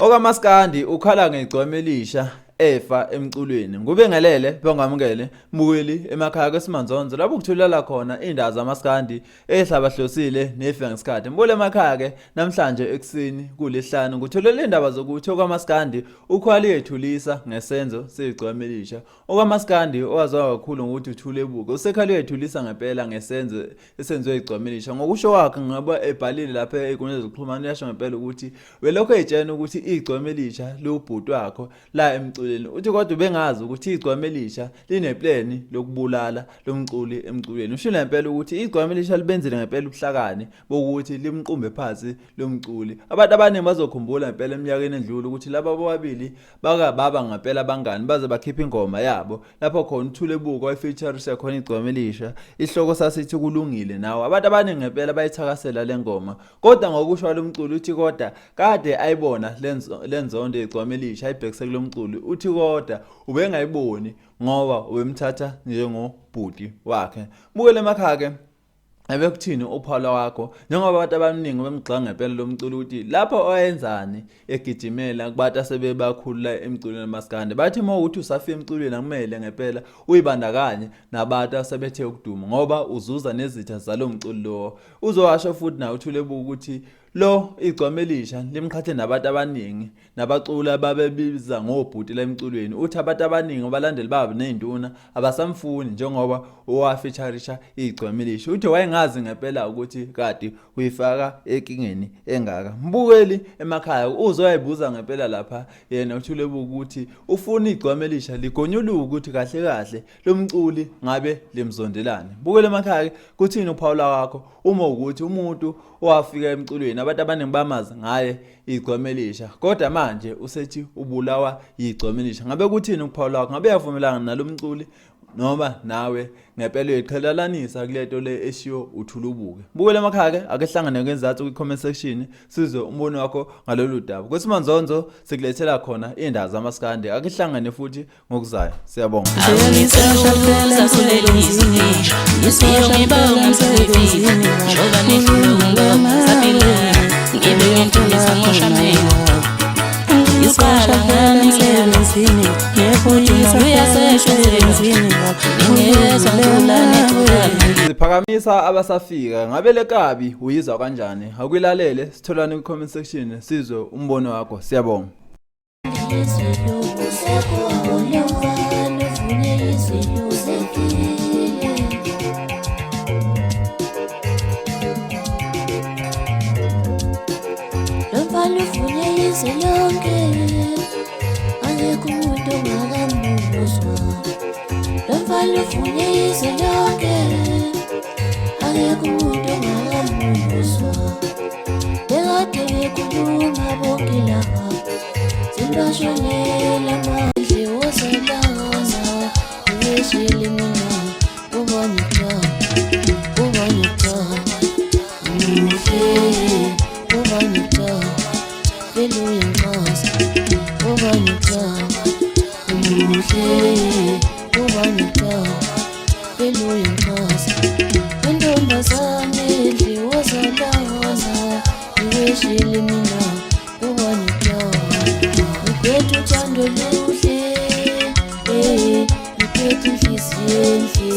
Oka Maskandi Ukhala Ngomona efa emculweni ngubengelele bongamukele mbukeli emakhaya kweSimanzonzo lapho kuthulela khona indaba zamaskandi ehlabahlosile nefa ngesikhathi mbule emakhaya ke namhlanje ekseni kulihlanu ngutholela indaba zokuthi Oka Maskandi Ukhala Eyoxolisa ngesenzo seGcokama Oka Maskandi owaziwa kakhulu ngokuthi uthule ebuke usekhali Eyoxolisa ngempela ngesenzo esenzwe eGcokama ngokusho wakhe ngaba ebhalile lapha enkundleni zokuxhumana yasho ngempela ukuthi welokho etshena ukuthi iGcokama lobhuti wakho la emculweni uthi kodwa bengazi ukuthi iGcokama lineplan lokubulala lomculi emculweni ushilo ngempela ukuthi iGcokama libenzile ngempela ubuhlakani bokuthi limqumbe phansi lomculi abantu abaningi bazokhumbula ngempela eminyakeni endlule ukuthi laba bobabili baba ngempela bangani baze bakhipha ingoma yabo lapho khona uthule ebuka wayefeatureisha khona iGcokama ihloko sasithi kulungile nawo abantu abaningi ngempela bayithakasela lengoma kodwa ngokusho lomculi uthi kodwa kade ayibona lenzondo eGcokama ayibhekise kulomculi uthi kodwa ubengayiboni ngoba ubemthatha njengobhuti wakhe bukele emakhaya ke ebekuthini uphala wakho njengoba abantu abaningi bemgxanga ngempela lomculi ukuthi lapho oyenzani egijimela kubantu asebebakhulula emculweni Maskandi bathi uma uthi usafika emculweni akumele ngempela uyibandakanye nabantu asebethe ukuduma ngoba uzuza nezitha zalomculi lo uzowasho futhi na uthule buku ukuthi lo iGcokama limqhathe nabantu abaningi nabacula babebiza ngobhuti la emculweni uthi abantu abaningi abalandeli babo nezinduna abasamfuni njengoba owafeatureisha iGcokama uthi wayengazi ngempela ukuthi kade uyifaka enkingeni engaka mbukeli emakhaya uzoyibuza ngempela lapha yena uthule ukuthi ufuna iGcokama ligonyuluka ukuthi kahle kahle lomculi ngabe lemzondelane bukele emakhaya kuthini uPaula wakho uma ukuthi umuntu owafika emculweni abantu abaningi bamazi ngaye iGcokama kodwa manje usethi ubulawa iGcokama ngabe kuthini uPaula wakho ngabe yavumelana nalomculi noma nawe ngempela uyiqhelalanisa kuleto le eshiyo uthulubuke bukele emakhaya ke akehlangane ngezathu ku-comment section sizwe umbono wakho ngalolu daba kwesimanzonzo sikulethela khona indaba zamaskandi akehlangane futhi ngokuzayo siyabonga Siphakamisa abasafika ngabe lekabi uyizwa kanjani akuyilalele sitholane ku comment section sizwe umbono wakho siyabonga Thank you.